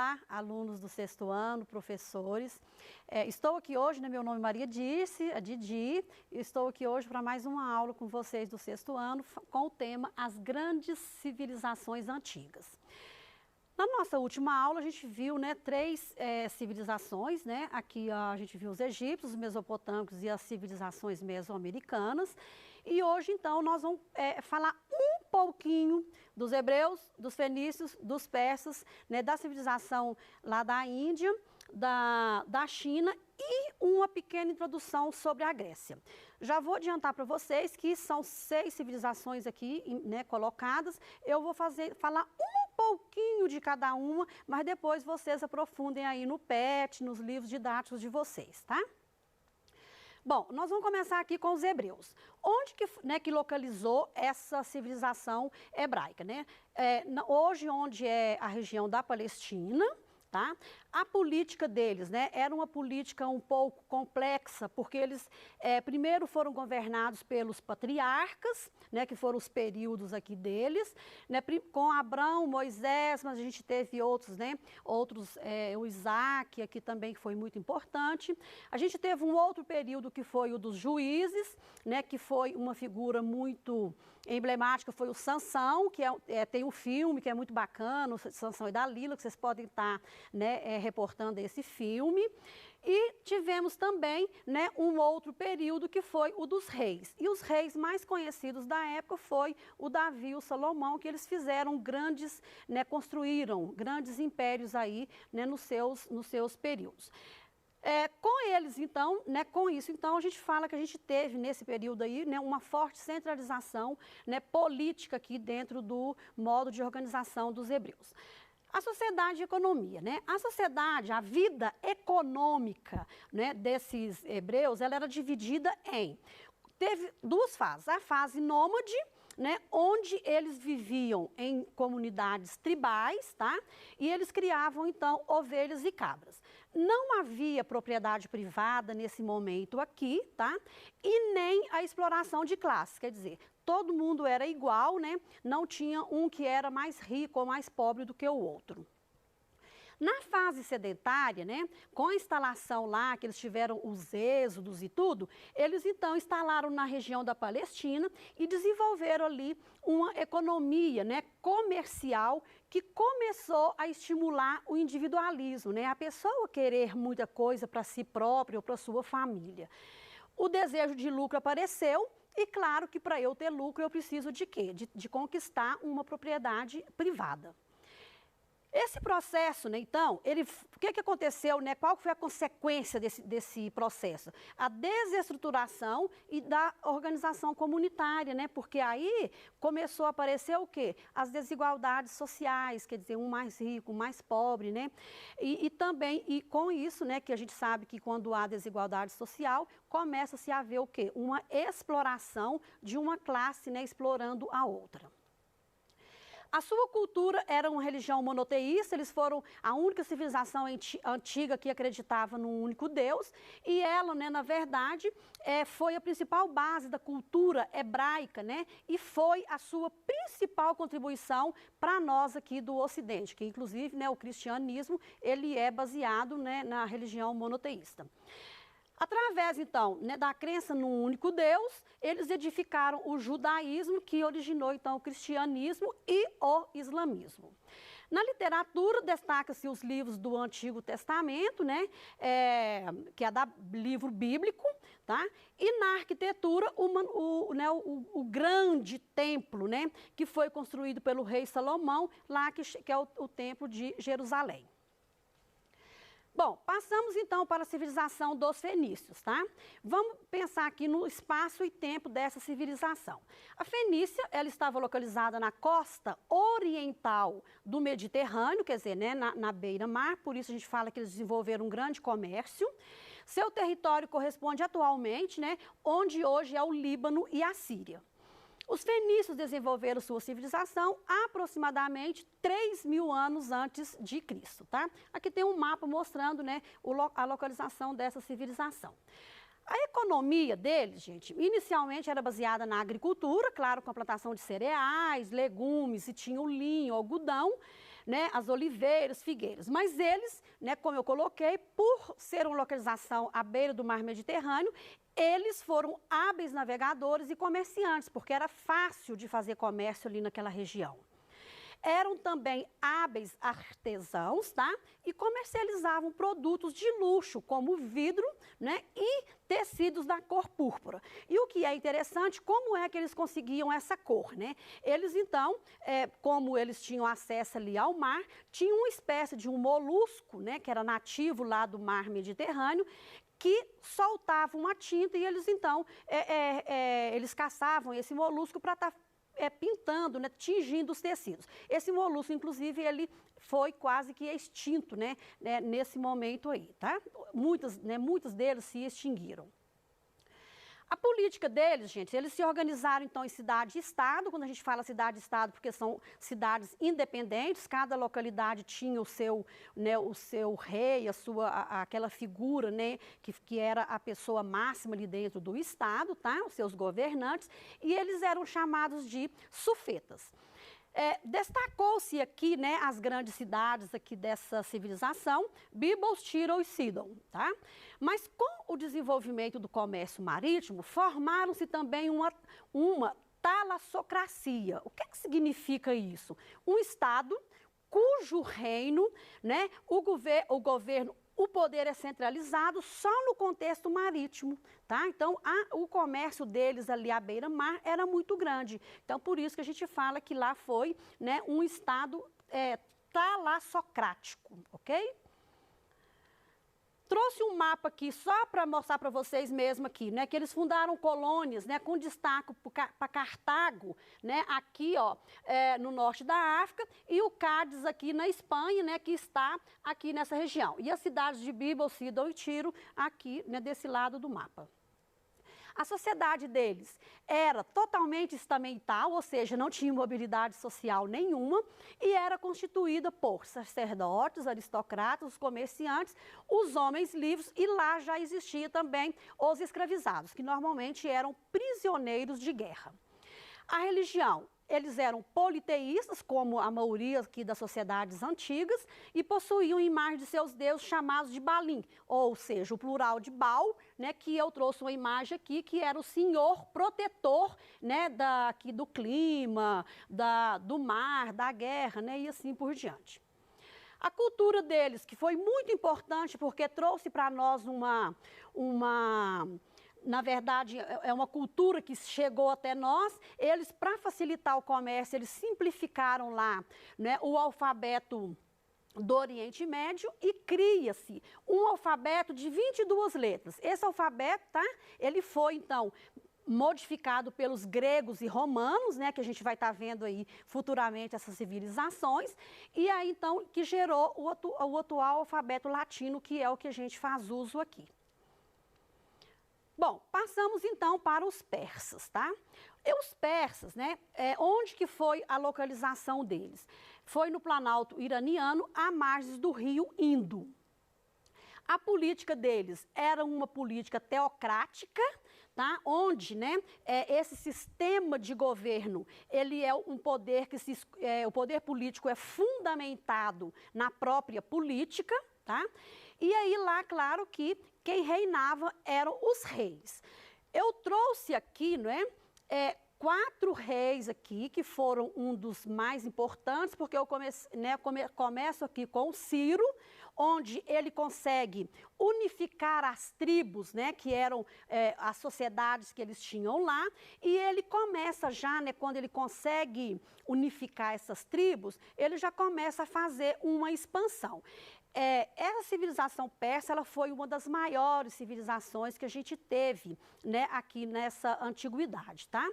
Olá, alunos do sexto ano, professores. Estou aqui hoje, meu nome é Maria Dirce, a Didi, e estou aqui hoje para mais uma aula com vocês do sexto ano, com o tema As Grandes Civilizações Antigas. Na nossa última aula, a gente viu três civilizações, Aqui a gente viu os egípcios, os mesopotâmicos e as civilizações mesoamericanas. E hoje, então, nós vamos falar um pouquinho dos hebreus, dos fenícios, dos persas, da civilização lá da Índia, da China e uma pequena introdução sobre a Grécia. Já vou adiantar para vocês que são 6 civilizações aqui colocadas. Eu vou falar um pouquinho de cada uma, mas depois vocês aprofundem aí no PET, nos livros didáticos de vocês, tá? Bom, nós vamos começar aqui com os hebreus. Onde que localizou essa civilização hebraica, hoje, onde é a região da Palestina, tá? A política deles, era uma política um pouco complexa, porque eles primeiro foram governados pelos patriarcas, que foram os períodos aqui deles, com Abrão, Moisés, mas a gente teve outros, o Isaac aqui também, que foi muito importante. A gente teve um outro período que foi o dos juízes, que foi uma figura muito emblemática, foi o Sansão, que tem um filme que é muito bacana, o Sansão e Dalila, que vocês podem estar reportando esse filme. E tivemos também um outro período que foi o dos reis. E os reis mais conhecidos da época foi o Davi e o Salomão, que eles fizeram grandes, construíram grandes impérios aí nos seus períodos. Com eles, então, com isso, então, a gente fala que a gente teve nesse período aí, uma forte centralização, política aqui dentro do modo de organização dos hebreus. A sociedade e economia, A sociedade, a vida econômica, desses hebreus, ela era dividida teve 2 fases. A fase nômade, onde eles viviam em comunidades tribais, tá? E eles criavam, então, ovelhas e cabras. Não havia propriedade privada nesse momento aqui, tá? E nem a exploração de classes, quer dizer, todo mundo era igual, Não tinha um que era mais rico ou mais pobre do que o outro. Na fase sedentária, com a instalação lá, que eles tiveram os êxodos e tudo, eles então instalaram na região da Palestina e desenvolveram ali uma economia, comercial, que começou a estimular o individualismo, a pessoa querer muita coisa para si própria ou para sua família. O desejo de lucro apareceu. E claro que para eu ter lucro eu preciso de quê? De conquistar uma propriedade privada. Esse processo, então, o que aconteceu, qual foi a consequência desse processo? A desestruturação e da organização comunitária, Porque aí começou a aparecer o quê? As desigualdades sociais, quer dizer, um mais rico, um mais pobre, E também, e com isso, que a gente sabe que quando há desigualdade social, começa-se a haver o quê? Uma exploração de uma classe, explorando a outra. A sua cultura era uma religião monoteísta, eles foram a única civilização antiga que acreditava num único Deus, e ela, na verdade, foi a principal base da cultura hebraica, E foi a sua principal contribuição para nós aqui do Ocidente, que inclusive, o cristianismo, ele é baseado, na religião monoteísta. Através, então, da crença num único Deus, eles edificaram o judaísmo, que originou, então, o cristianismo e o islamismo. Na literatura, destaca-se os livros do Antigo Testamento, que é livro bíblico, tá? E na arquitetura, o grande templo, que foi construído pelo rei Salomão, lá que é o templo de Jerusalém. Bom, passamos então para a civilização dos fenícios, tá? Vamos pensar aqui no espaço e tempo dessa civilização. A Fenícia, ela estava localizada na costa oriental do Mediterrâneo, quer dizer, na beira-mar, por isso a gente fala que eles desenvolveram um grande comércio. Seu território corresponde atualmente, onde hoje é o Líbano e a Síria. Os fenícios desenvolveram sua civilização aproximadamente 3.000 anos antes de Cristo, tá? Aqui tem um mapa mostrando, a localização dessa civilização. A economia deles, gente, inicialmente era baseada na agricultura, claro, com a plantação de cereais, legumes, e tinha o linho, o algodão, né, as oliveiras, figueiras. Mas eles, né, como eu coloquei, por ser uma localização à beira do mar Mediterrâneo, eles foram hábeis navegadores e comerciantes, porque era fácil de fazer comércio ali naquela região. Eram também hábeis artesãos, tá? E comercializavam produtos de luxo, como vidro, né? E tecidos da cor púrpura. E o que é interessante, como é que eles conseguiam essa cor, né? Eles, então, como eles tinham acesso ali ao mar, tinham uma espécie de um molusco, né? Que era nativo lá do mar Mediterrâneo, que soltava uma tinta e eles, então, eles caçavam esse molusco para estar pintando, né, tingindo os tecidos. Esse molusco, inclusive, ele foi quase que extinto, né, nesse momento aí, tá? Muitos deles se extinguiram. A política deles, gente, eles se organizaram, então, em cidade-estado. Quando a gente fala cidade-estado, porque são cidades independentes, cada localidade tinha o seu, né, o seu rei, aquela figura, né, que era a pessoa máxima ali dentro do estado, tá? Os seus governantes, e eles eram chamados de sufetas. Destacou-se aqui, né, as grandes cidades aqui dessa civilização, Biblos, Tiro e Sidon, tá? Mas com o desenvolvimento do comércio marítimo, formaram-se também uma talassocracia. O que significa isso? Um estado cujo reino, né, o governo, o poder é centralizado só no contexto marítimo, tá? Então, o comércio deles ali à beira-mar era muito grande. Então, por isso que a gente fala que lá foi, né, um estado talassocrático, ok? Trouxe um mapa aqui só para mostrar para vocês mesmo aqui, né, que eles fundaram colônias, né, com destaque para Cartago, né, aqui, ó, no norte da África, e o Cádiz aqui na Espanha, né, que está aqui nessa região. E as cidades de Biblos, Sidon e Tiro aqui, né, desse lado do mapa. A sociedade deles era totalmente estamental, ou seja, não tinha mobilidade social nenhuma, e era constituída por sacerdotes, aristocratas, comerciantes, os homens livres, e lá já existia também os escravizados, que normalmente eram prisioneiros de guerra. A religião, eles eram politeístas, como a maioria aqui das sociedades antigas, e possuíam imagem de seus deuses chamados de Balim, ou seja, o plural de Baal, né, que eu trouxe uma imagem aqui, que era o senhor protetor, né, aqui do clima, do mar, da guerra, né, e assim por diante. A cultura deles, que foi muito importante, porque trouxe para nós na verdade, é uma cultura que chegou até nós. Eles, para facilitar o comércio, eles simplificaram lá, né, o alfabeto do Oriente Médio e cria-se um alfabeto de 22 letras. Esse alfabeto, tá, ele foi, então, modificado pelos gregos e romanos, né, que a gente vai estar vendo aí futuramente essas civilizações, e aí, então, que gerou o atual alfabeto latino, que é o que a gente faz uso aqui. Bom, passamos então para os persas, tá? E os persas, né, onde que foi a localização deles? Foi no Planalto iraniano, à margem do rio Indo. A política deles era uma política teocrática, tá? Onde, né, esse sistema de governo, ele é um poder que o poder político é fundamentado na própria política, tá? E aí lá, claro que quem reinava eram os reis. Eu trouxe aqui, né, 4 reis aqui, que foram um dos mais importantes, porque eu começo aqui com Ciro, onde ele consegue unificar as tribos, né, que eram as sociedades que eles tinham lá, e ele começa já, né, quando ele consegue unificar essas tribos, ele já começa a fazer uma expansão. Essa civilização persa, ela foi uma das maiores civilizações que a gente teve, né, aqui nessa antiguidade, tá?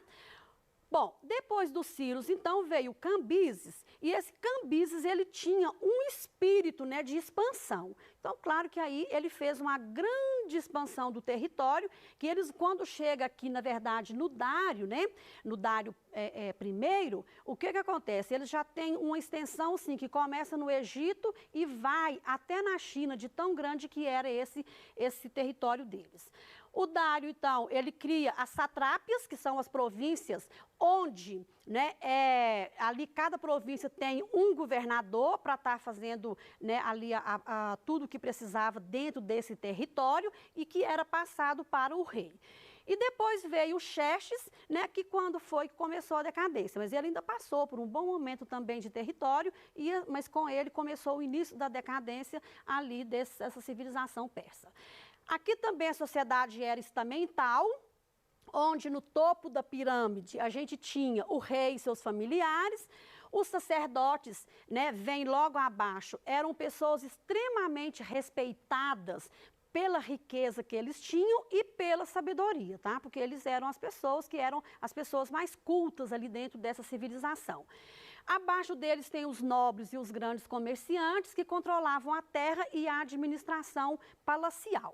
Bom, depois dos Círios, então, veio Cambises, e esse Cambises, ele tinha um espírito, né, de expansão. Então, claro que aí ele fez uma grande expansão do território, que eles, quando chega aqui, na verdade, no Dário, né, no Dário I, o que acontece? Eles já têm uma extensão, assim, que começa no Egito e vai até na China, de tão grande que era esse território deles. O Dário, então, ele cria as satrápias, que são as províncias onde, né, ali cada província tem um governador para estar fazendo, né, ali tudo o que precisava dentro desse território e que era passado para o rei. E depois veio Xerxes, né, que começou a decadência, mas ele ainda passou por um bom momento também de território, mas com ele começou o início da decadência ali dessa civilização persa. Aqui também a sociedade era estamental, onde no topo da pirâmide a gente tinha o rei e seus familiares, os sacerdotes, né, vêm logo abaixo, eram pessoas extremamente respeitadas pela riqueza que eles tinham e pela sabedoria, tá? Porque eles eram as pessoas que eram as pessoas mais cultas ali dentro dessa civilização. Abaixo deles tem os nobres e os grandes comerciantes que controlavam a terra e a administração palacial.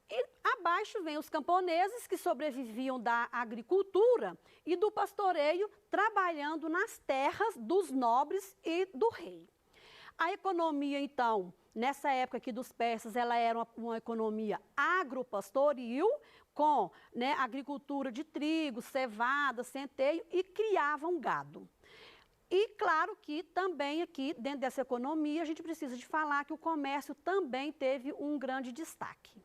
E abaixo vem os camponeses que sobreviviam da agricultura e do pastoreio, trabalhando nas terras dos nobres e do rei. A economia, então, nessa época aqui dos persas, ela era uma economia agropastoril, com, né, agricultura de trigo, cevada, centeio, e criavam gado. E claro que também aqui, dentro dessa economia, a gente precisa de falar que o comércio também teve um grande destaque.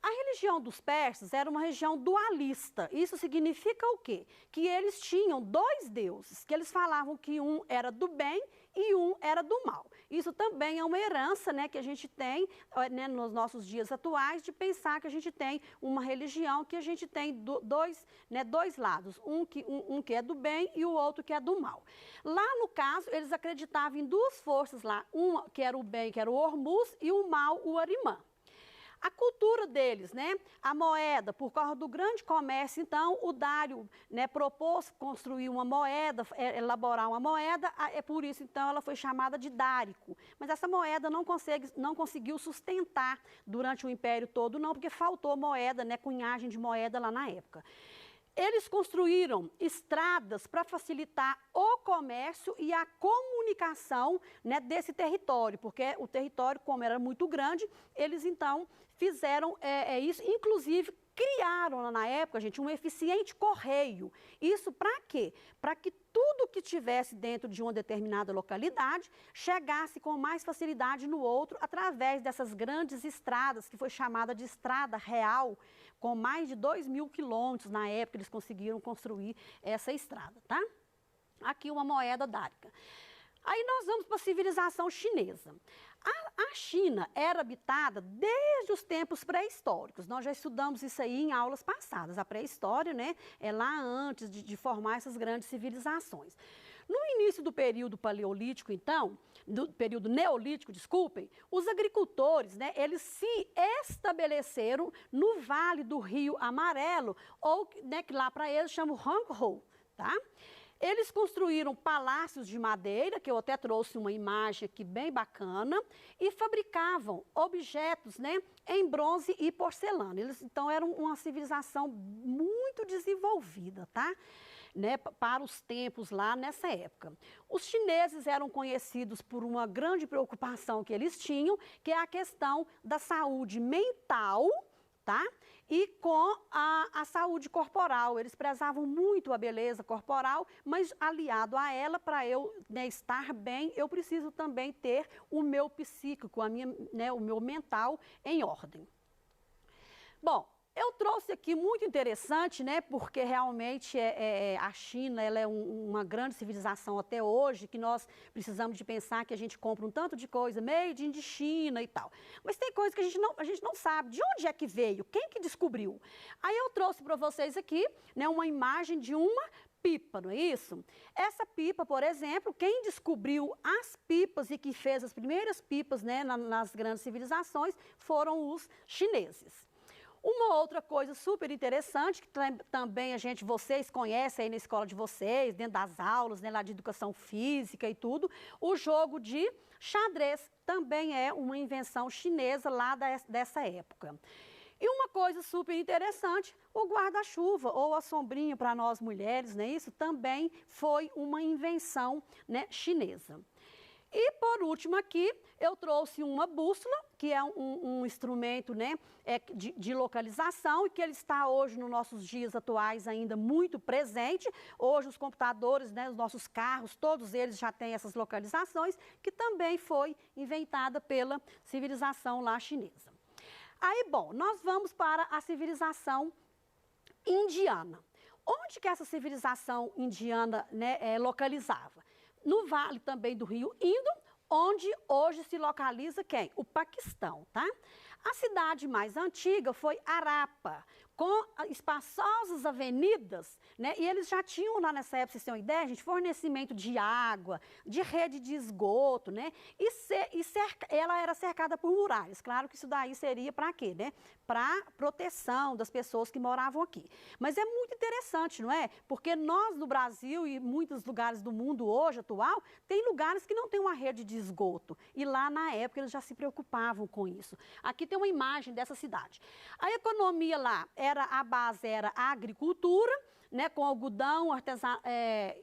A religião dos persas era uma religião dualista. Isso significa o quê? Que eles tinham dois deuses, que eles falavam que um era do bem e um era do mal. Isso também é uma herança, né, que a gente tem, né, nos nossos dias atuais, de pensar que a gente tem uma religião que a gente tem dois lados, um que é do bem e o outro que é do mal. Lá no caso, eles acreditavam em duas forças lá, uma que era o bem, que era o Hormuz, e o mal, o Arimã. A cultura deles, né? A moeda, por causa do grande comércio, então, o Dário, né, propôs construir uma moeda, elaborar uma moeda, é por isso, então, ela foi chamada de dárico. Mas essa moeda não conseguiu sustentar durante o Império todo, não, porque faltou moeda, né, cunhagem de moeda lá na época. Eles construíram estradas para facilitar o comércio e a comunicação, né, desse território, porque o território, como era muito grande, eles então fizeram isso, inclusive criaram lá na época, gente, um eficiente correio. Isso para quê? Para que tudo que tivesse dentro de uma determinada localidade chegasse com mais facilidade no outro, através dessas grandes estradas, que foi chamada de estrada real, com mais de 2.000 quilômetros. Na época eles conseguiram construir essa estrada, tá? Aqui uma moeda dárica. Aí nós vamos para a civilização chinesa. A China era habitada desde os tempos pré-históricos. Nós já estudamos isso aí em aulas passadas. A pré-história, né, é lá antes de formar essas grandes civilizações. No início do período paleolítico, então, do período neolítico, desculpem, os agricultores, né, eles se estabeleceram no Vale do Rio Amarelo, ou, né, que lá para eles chamam Huanghe, tá? Eles construíram palácios de madeira, que eu até trouxe uma imagem aqui bem bacana, e fabricavam objetos, né, em bronze e porcelana. Eles, então, eram uma civilização muito desenvolvida, tá? Né, para os tempos lá nessa época. Os chineses eram conhecidos por uma grande preocupação que eles tinham, que é a questão da saúde mental, tá? E com a saúde corporal. Eles prezavam muito a beleza corporal, mas aliado a ela, para eu, né, estar bem, eu preciso também ter o meu psíquico, né, o meu mental em ordem. Bom, eu trouxe aqui muito interessante, né, porque realmente a China ela é uma grande civilização até hoje, que nós precisamos de pensar que a gente compra um tanto de coisa made in de China e tal. Mas tem coisa que a gente não sabe de onde é que veio, quem que descobriu. Aí eu trouxe para vocês aqui, né, uma imagem de uma pipa, não é isso? Essa pipa, por exemplo, quem descobriu as pipas e que fez as primeiras pipas, né, nas grandes civilizações foram os chineses. Uma outra coisa super interessante, que também vocês conhecem aí na escola de vocês, dentro das aulas, né, lá de educação física e tudo, o jogo de xadrez também é uma invenção chinesa lá dessa época. E uma coisa super interessante, o guarda-chuva ou a sombrinha para nós mulheres, né, isso também foi uma invenção, né, chinesa. E por último aqui, eu trouxe uma bússola, que é um instrumento, né, de localização, e que ele está hoje, nos nossos dias atuais, ainda muito presente. Hoje os computadores, né, os nossos carros, todos eles já têm essas localizações, que também foi inventada pela civilização lá chinesa. Aí, bom, nós vamos para a civilização indiana. Onde que essa civilização indiana, né, localizava? No vale também do rio Indo, onde hoje se localiza quem? O Paquistão, tá? A cidade mais antiga foi Harappa, com espaçosas avenidas, né? E eles já tinham lá nessa época, vocês têm uma ideia, gente, fornecimento de água, de rede de esgoto, né? Ela era cercada por muralhas. Claro que isso daí seria para quê, né? Para proteção das pessoas que moravam aqui. Mas é muito interessante, não é? Porque nós no Brasil e muitos lugares do mundo hoje atual, tem lugares que não tem uma rede de esgoto. E lá na época eles já se preocupavam com isso. Aqui tem uma imagem dessa cidade. A economia lá a base era a agricultura, né, com algodão,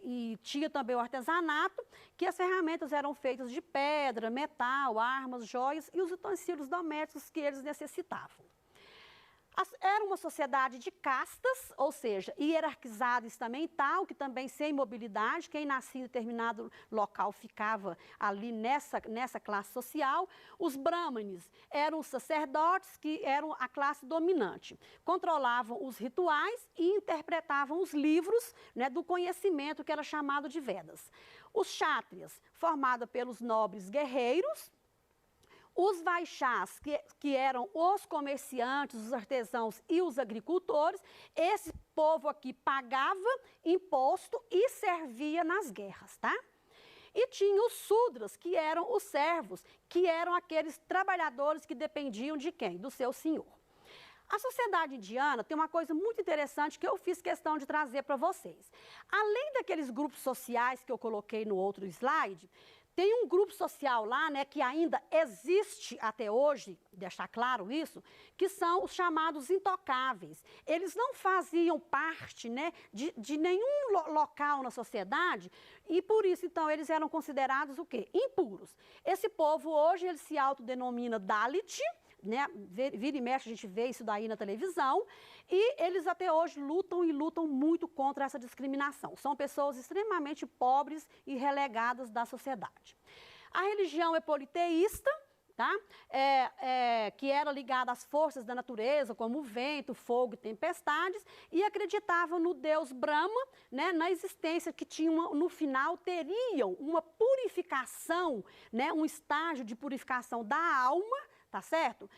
e tinha também o artesanato, que as ferramentas eram feitas de pedra, metal, armas, joias e os utensílios domésticos que eles necessitavam. Era uma sociedade de castas, ou seja, hierarquizada estamental, que também sem mobilidade, quem nascia em determinado local ficava ali nessa classe social. Os brahmanes eram os sacerdotes, que eram a classe dominante. Controlavam os rituais e interpretavam os livros, né, do conhecimento que era chamado de Vedas. Os kshatriyas, formados pelos nobres guerreiros. Os vaixás, que eram os comerciantes, os artesãos e os agricultores, esse povo aqui pagava imposto e servia nas guerras, tá? E tinha os sudras, que eram os servos, que eram aqueles trabalhadores que dependiam de quem? Do seu senhor. A sociedade indiana tem uma coisa muito interessante que eu fiz questão de trazer para vocês. Além daqueles grupos sociais que eu coloquei no outro slide, tem um grupo social lá, né, que ainda existe até hoje, deixar claro isso, que são os chamados intocáveis. Eles não faziam parte, né, de nenhum local na sociedade e por isso, então, eles eram considerados o quê? Impuros. Esse povo hoje, ele se autodenomina Dalit, né, vira e mexe, a gente vê isso daí na televisão, e eles até hoje lutam e lutam muito contra essa discriminação. São pessoas extremamente pobres e relegadas da sociedade. A religião é politeísta, tá? Que era ligada às forças da natureza, como o vento, fogo e tempestades, e acreditavam no deus Brahma, né, na existência que tinham, no final, teriam uma purificação, né, um estágio de purificação da alma, tá certo?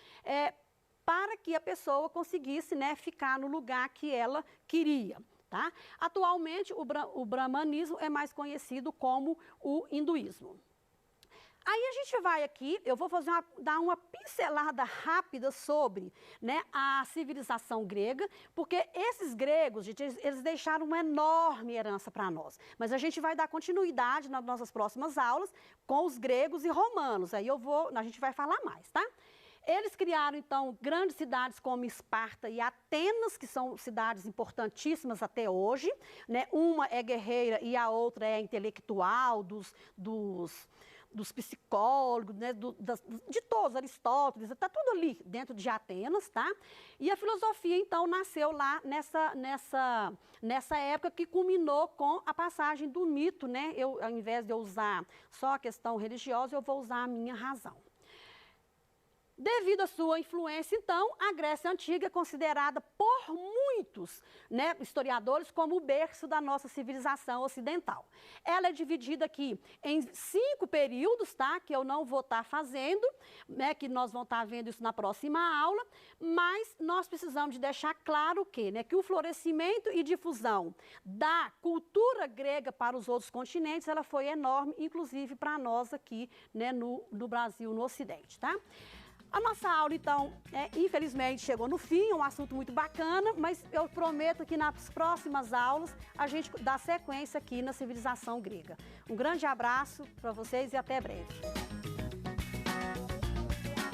Para que a pessoa conseguisse, né, ficar no lugar que ela queria, tá? Atualmente, o brahmanismo é mais conhecido como o hinduísmo. Aí a gente vai aqui, eu vou dar uma pincelada rápida sobre, né, a civilização grega, porque esses gregos, gente, eles deixaram uma enorme herança para nós. Mas a gente vai dar continuidade nas nossas próximas aulas com os gregos e romanos. Aí a gente vai falar mais, tá? Eles criaram, então, grandes cidades como Esparta e Atenas, que são cidades importantíssimas até hoje, né? Uma é guerreira e a outra é intelectual, dos psicólogos, né, de todos, Aristóteles, está tudo ali dentro de Atenas, tá? E a filosofia, então, nasceu lá nessa época que culminou com a passagem do mito, né? Ao invés de eu usar só a questão religiosa, eu vou usar a minha razão. Devido à sua influência, então, a Grécia Antiga é considerada por muitos, né, historiadores como o berço da nossa civilização ocidental. Ela é dividida aqui em 5 períodos, tá, que eu não vou estar fazendo, né, que nós vamos estar vendo isso na próxima aula, mas nós precisamos de deixar claro o quê, né, que o florescimento e difusão da cultura grega para os outros continentes, ela foi enorme, inclusive para nós aqui, né, no Brasil, no Ocidente, tá? A nossa aula, então, infelizmente chegou no fim, é um assunto muito bacana, mas eu prometo que nas próximas aulas a gente dá sequência aqui na civilização grega. Um grande abraço para vocês e até breve.